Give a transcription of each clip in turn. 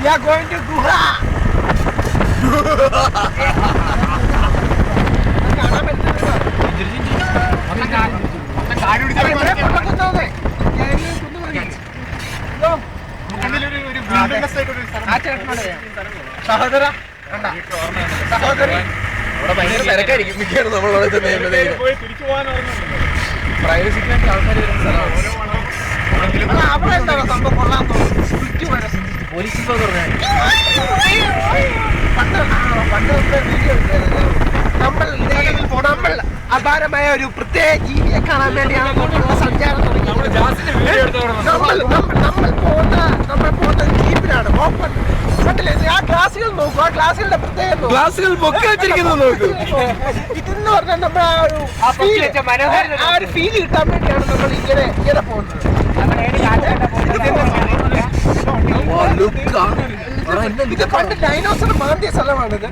We are going to Guha. സഹോദര സഹോദരി അവിടെ ഭയങ്കര തിരക്കായിരിക്കും മിക്കാണ് നമ്മളോട് പ്രൈവസിക്ക് വേണ്ടി ആൾക്കാർ വരുന്ന സ്ഥലമാണ്. അവിടെ എന്താണ് സംഭവം കൊള്ളാൻ പോലീസ് പണ്ട് വീഡിയോ നമ്മൾ അപാരമായ ഒരു പ്രത്യേക ജീവിയെ കാണാൻ വേണ്ടിയാണ് നമ്മളുള്ള സഞ്ചാരം തുടങ്ങിയത്. നമ്മൾ പോകുന്ന ജീപ്പിനാണ് ഓപ്പൺ. കണ്ടില്ലേ ആ ഗ്ലാസുകൾ നോക്കൂ, ആ ഗ്ലാസുകളുടെ പ്രത്യേകത ഗ്ലാസുകൾ പൊക്കി വെച്ചിരിക്കുന്നത് നോക്കൂ. ഇതെന്ന് പറഞ്ഞാൽ നമ്മൾ ആ ഒരു ഫീൽ കിട്ടാൻ വേണ്ടിയാണ് നമ്മൾ ഇങ്ങനെ പോകുന്നത്. ഇത് പണ്ട് ഡൈനോസർ മാന്തിയ സ്ഥലമാണിത്.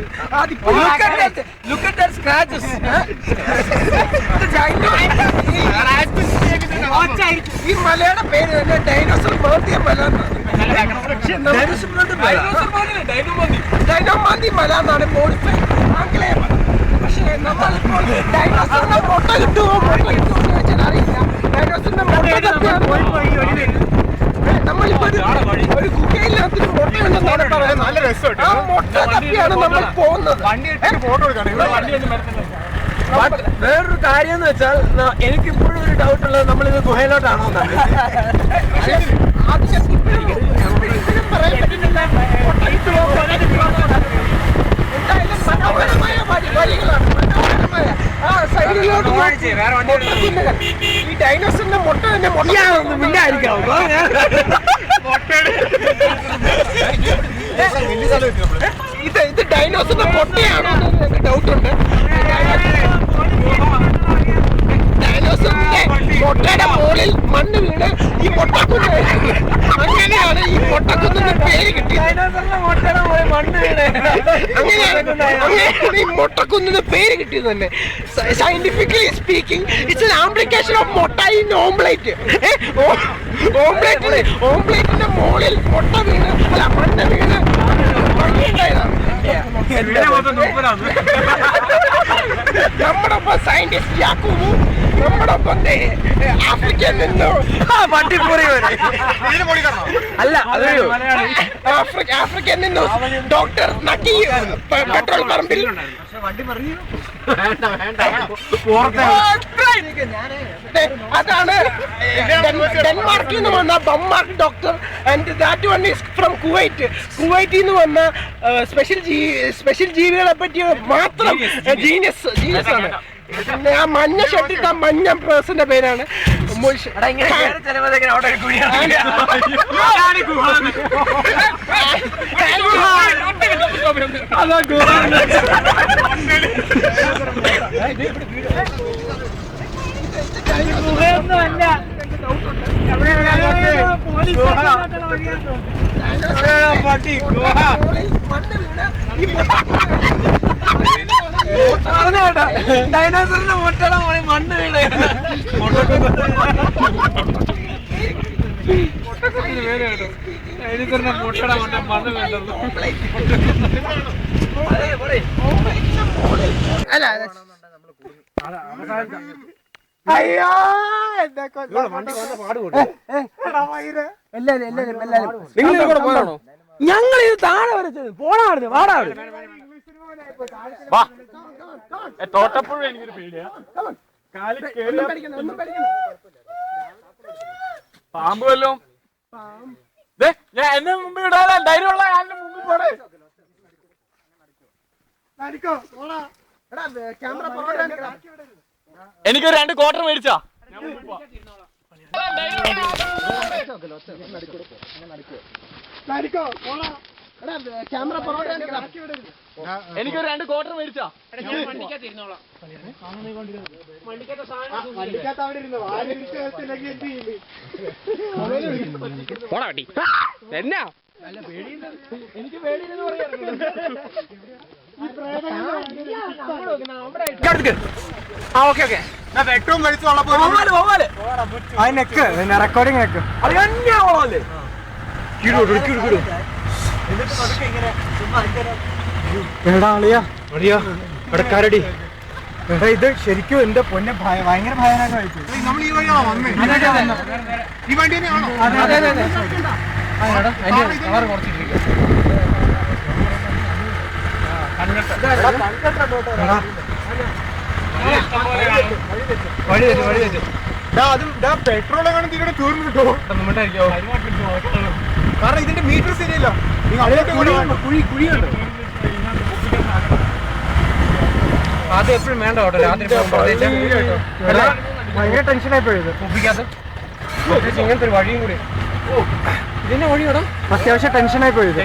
ഈ മലയുടെ പേര് തന്നെ ഡൈനോസർ മാന്തിയ മല എന്നാണ്. ഡൈനോമാന്തി മല എന്നാണ് മോഡിഫൈ ആംഗലേയ മല. പക്ഷേ നമ്മളിപ്പോൾ ഡൈനോസറിന്റെ മുട്ട കിട്ടുമോ എന്ന് വെച്ചാൽ അറിയില്ല. ഡൈനോസറിന്റെ നമ്മളിപ്പോ ഒരു ഗുഹയിനകത്തൊരു മുട്ടയുണ്ടെന്നാണ് പറയുന്നത്. ആ മുട്ട തപ്പിയാണ് നമ്മൾ പോകുന്നത്. വേറൊരു കാര്യം എന്ന് വെച്ചാൽ എനിക്കിപ്പോഴും ഒരു ഡൗട്ട് ഉള്ളത് നമ്മളിത് ഗുഹയിലോട്ടാണോ എന്നാണ്. പറയാൻ പറ്റുന്നില്ല. എന്തായാലും മനോഹരമായ വഴികളാണ്. മനോഹരമായ ആ സൈഡിലോട്ട് ഈ ഡൈനോസറിന്റെ മുട്ട തന്നെ ഇത് ഡൈനോസറിന്റെ മുട്ടയാണോ എന്ന് ഡൗട്ട് ഉണ്ട്. ഡൈനോസറിന്റെ മുട്ടയുടെ മുകളിൽ മണ്ണ് വീണ് ഈ മുട്ടക്കുന്ന് അങ്ങനെയാണ് ഈ മുട്ടക്കുന്നിന്റെ പേര് കിട്ടിയത്. അങ്ങനെയാണ് ഈ മുട്ടക്കുന്നിന്റെ പേര് കിട്ടിയത് തന്നെ. Scientifically speaking it's an amplification of mutta in omelette. ഓംപ്ലേറ്റിന്റെ മുകളിൽ മുട്ട വീണ് അല്ല മണ്ണ് വീണ് നമ്മുടെ ഒപ്പം സയന്റിസ്റ്റ് യാക്കൂബു, നമ്മുടെ ഒപ്പം ആഫ്രിക്കയിൽ നിന്ന് വണ്ടിപ്പൂറി വരെ അല്ല ആഫ്രിക്കയിൽ നിന്ന് ഡോക്ടർ നക്കി പെട്രോൾ പമ്പിൽ അതാണ് ഡെൻമാർക്കിൽ നിന്ന് വന്ന ബമ്മാർക്ക് doctor. And that one is from Kuwait. കുവൈറ്റിൽ നിന്ന് വന്ന സ്പെഷ്യൽ ജീവികളെ പറ്റി മാത്രം ജീനിയസ് ആണ്. പിന്നെ ആ മഞ്ഞ ഷർട്ടിട്ട മഞ്ഞ പേഴ്സന്റെ പേരാണ് ഡൈനോസറിന്റെ മുട്ടയുടെ മോളിൽ മണ്ണ് വീണ് ഡൈനോസറിന്റെ മുട്ടയുടെ മണ്ണ് വീണ്ടു. അയ്യോ ഞങ്ങൾ ഇത് താഴെ വരച്ചത് പോണായിരുന്നു. വാടാ തോട്ടപ്പുഴ എനിക്കൊരു പേടിയാ. പാമ്പ് വല്ലോ ഞാൻ എന്നെ മുമ്പിൽ ഇടാതെ ധൈര്യമുള്ള ആരുടെ മുമ്പിൽ പോണേ. എനിക്കൊരു 2 ക്വാർട്ടർ മേടിച്ചാ എനിക്കൊരു 2 ക്വാർട്ടർ മേടിച്ചാ എന്നാ എനിക്ക് പേടിയെന്ന് പറയാറുണ്ട്. റെക്കോർഡിംഗ് അത് തന്നെയാണല്ലേ. എടാ അളിയാ കടക്കാരടി എടാ ഇത് ശരിക്കും എന്റെ പൊന്നെ ഭയങ്കര ഭയാനകമായിപ്പോയി. നമ്മൾ ഈ വഴിയാണോ വന്നേ? ഈ വണ്ടി തന്നെയാണോ? പെട്രോൾ എങ്ങനെ തീരെ തീർന്നു കിട്ടോ? കാരണം ഇതിന്റെ മീറ്റർ ശരിയല്ല. കുഴിയുണ്ട്. അത് എപ്പോഴും വേണ്ട കേട്ടോ. രാത്രി ഭയങ്കര ടെൻഷനായി പോയത് ഒപ്പിക്കാത്ത ഇങ്ങനത്തെ ഒരു വഴിയും കൂടി. ഇതിന്റെ വഴിയോടാ അത്യാവശ്യം ടെൻഷനായി പോയത്.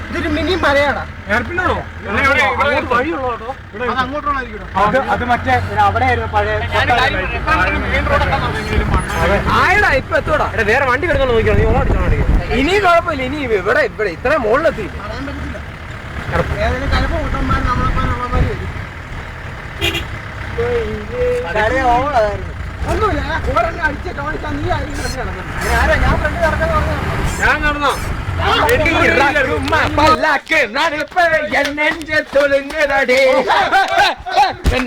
ഇതൊരു മിനി മലയാടാ. അത് മറ്റേ അവിടെ ആയിരുന്നു പഴയ. ആയടാ ഇപ്പൊ എത്തോടാ. വേറെ വണ്ടി കിടക്കാൻ നോക്കിയാണ് നീ ഓടിച്ചാൽ മതി. ഇനി കുഴപ്പമില്ല. ഇനി ഇവിടെ ഇത്ര മുകളിലെത്തി. ഞാൻ നടന്നോ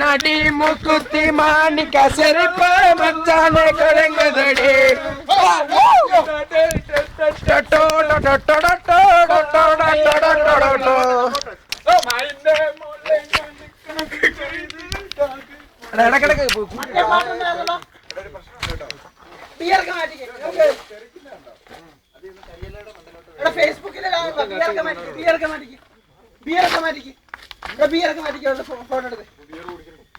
നടി മുക്കുത്തി മാണിക്ക സെരുപ്പ് മച്ചാനെ കൊരങ്ങതടി ഇടക്കിടക്ക് ഫേസ്ബുക്കിലെ ഫോട്ടോ എടുത്ത്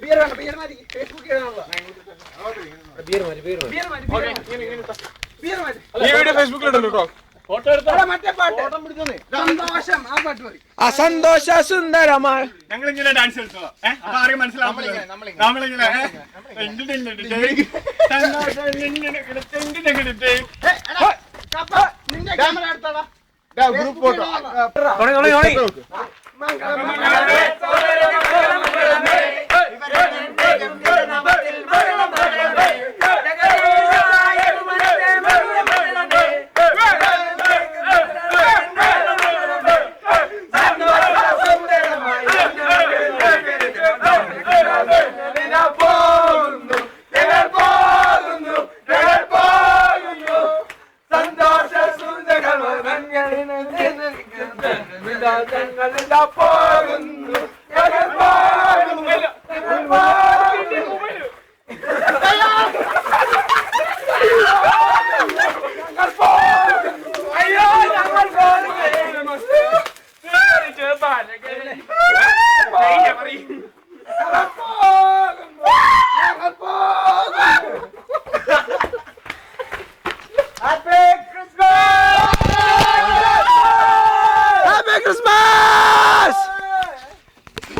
ബിയർ വേണ്ട ബിയർ മാറ്റി ഫേസ്ബുക്കിൽ മറ്റേ പാട്ട് സന്തോഷം. ആ പാട്ട് മതി. അസന്തോഷ സുന്ദരമാ ഞങ്ങളിങ്ങനെ ഡാൻസ് കളിച്ചതാ. ആരെയും മനസ്സിലാവില്ല. നമ്മളിങ്ങനെ നിന്റെ ക്യാമറ എടുത്തോടാ. Group photo.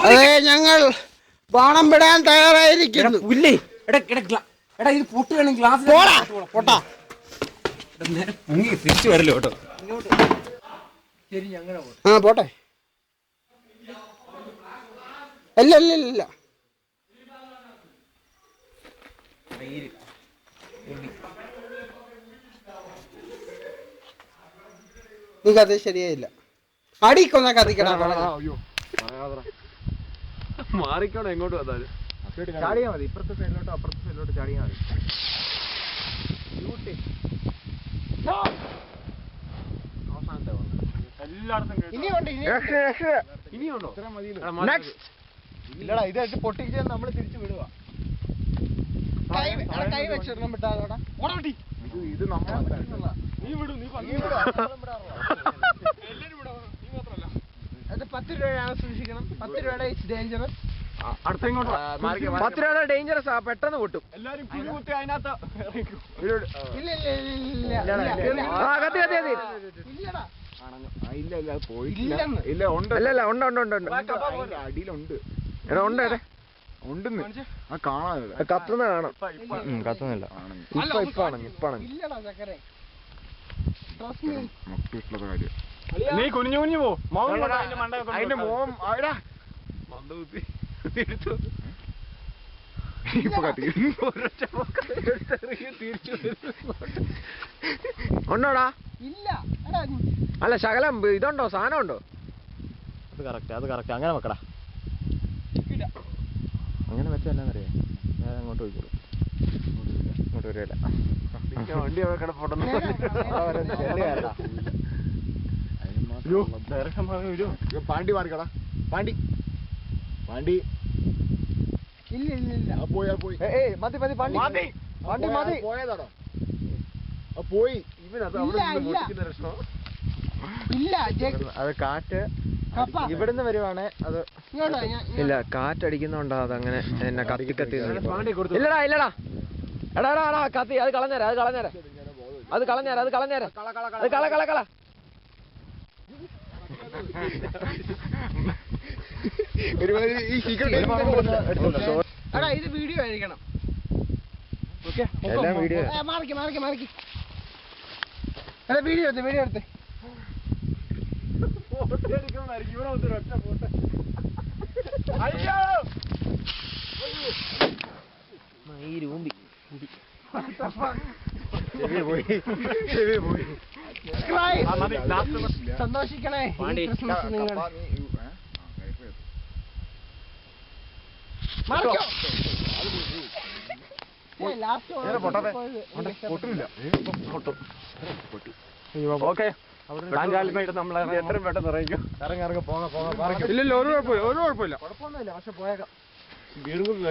അതെ ഞങ്ങൾ ബാണം വിടാൻ തയ്യാറായിരിക്കുന്നു. ഇത് പൊട്ടുകയാണ് ഗ്ലാസ് പൊട്ടാ തിരിച്ചു വരല്ലോ കേട്ടോ. ആ പോട്ടെ. അല്ല അല്ല ഇല്ല അത് ശരിയായില്ല. അടിക്കൊന്ന കത്തിക്കടാ. മാറിക്കോണം എങ്ങോട്ട് വന്നാലും ചാടിയാ മതി. ഇപ്പുറത്തെ സൈഡിലോട്ടോ അപ്പുറത്തെ സൈഡിലോട്ട് ചാടിയാ മതി. ഇനിയുണ്ടോ? ഇല്ലടാ ഇതായിട്ട് പൊട്ടിച്ച് നമ്മള് തിരിച്ചു വിടുക. കൈ വെച്ചിടണം വിട്ടാ. ഇത് നമ്മളല്ല. നീ വിടും. നീ 10 രൂപയാണ് സൂക്ഷിക്കണം. 10 രൂപയുടെ ഇറ്റ്സ് ഡേഞ്ചറസ്. അടുത്ത ഇങ്ങോട്ട് 10 രൂപയുടെ ഡേഞ്ചറസ് ആ പെട്ടെന്ന് പൊട്ടും. എല്ലാരും കുത്തി അതിനകത്ത് ഇല്ല അടിയിലുണ്ട്. എടാ ഉണ്ട് ഉണ്ടെന്ന് ആ കാണാനില്ല. കത്തുന്ന കാണാം. കത്തുന്നില്ല. ഇപ്പാണെങ്കിൽ ഇല്ലടാ ചക്കരെ. കാര്യം നീ കുനിഞ്ഞു കുനിഞ്ഞു പോ അതിന്റെ മോം അവിടെ ഉണ്ടോടാ? ഇല്ല എടാ അല്ല ശകലം ഇതുണ്ടോ, സാധനം ഉണ്ടോ? അത് കറക്റ്റ് അങ്ങനെ വെക്കടാ. അങ്ങനെ വെച്ചാൽ എന്നാന്നറിയാം, ഞാൻ അങ്ങോട്ട് പോയിക്കോളൂ. ഇങ്ങോട്ട് വരില്ല, വണ്ടി അവിടെ കിടപ്പുണ്ടെന്ന് പാണ്ടി മാറിക്കടാ. പാണ്ടി പാണ്ടി ഇല്ല ഇല്ല ഇല്ല പോയാ പോയി. മതി മതി വണ്ടി വണ്ടി മതി. പോയതാണോ? പോയി. ഇല്ല അത് കാറ്റ് കപ്പ ഇവിടുന്ന് വരുവാണേ അത് ഇങ്ങോട്ടോ ഇല്ല, കാറ്റടിക്കുന്നോണ്ടാ അതങ്ങനെ എന്നെ കത്തി കത്തി. ഇല്ലടാ ഇല്ലടാ, എടാ എടാ എടാ കത്തി, അത് കളഞ്ഞേരാ, അത് കളഞ്ഞേരാ, അത് കളഞ്ഞേരാ, അത് കളഞ്ഞേരാ, അത് കള കള കള. എടാ ഇത് വീഡിയോ ആയിരിക്കണം. എല്ലാം വീഡിയോ. മാറിക്ക് മാറിക്ക് മാറിക്ക്. എടാ വീഡിയോ എടുത്ത് വീഡിയോ എടുത്ത്. സന്തോഷിക്കണേ ക്രിസ്മസ് നിങ്ങൾ. മാറിക്കോ. ഓക്കെ, നമ്മളെ എത്രയും പെട്ടെന്ന് ഇറങ്ങിക്കും. ഇറങ്ങി പോകാം പോകാം. ഇല്ലല്ലോ, ഒരു കുഴപ്പമില്ല, ഒരു കുഴപ്പമില്ല. കുഴപ്പമൊന്നുമില്ല, പക്ഷെ പോയേക്കാം. ബീറങ്കുപ്പി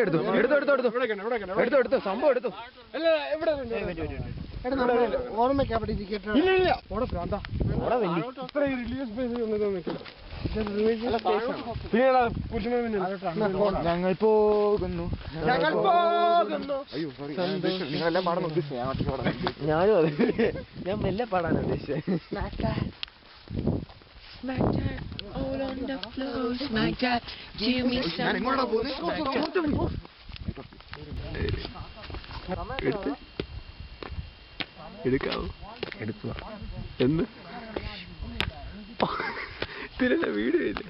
എടുത്തു എടുത്തു എടുത്തു എടുത്തു എടുത്തു എടുത്തു സംഭവം എടുത്തു. ഓർമ്മയ്ക്ക് അവിടെ ഇരിക്കട്ടെ. ഞങ്ങൾ പോകുന്നു. ഞങ്ങൾ പോകുന്നു. നിങ്ങളെല്ലാം പാടാൻ ഉദ്ദേശിച്ചത് ഞാനും അതെ, ഞാൻ മെല്ലെ പാടാനാണ് ഉദ്ദേശിച്ചത്. എടുക്കാവോ? എടുക്കുക എന്ന് ഇതിലെ വീഡിയോ ഇല്ലേ?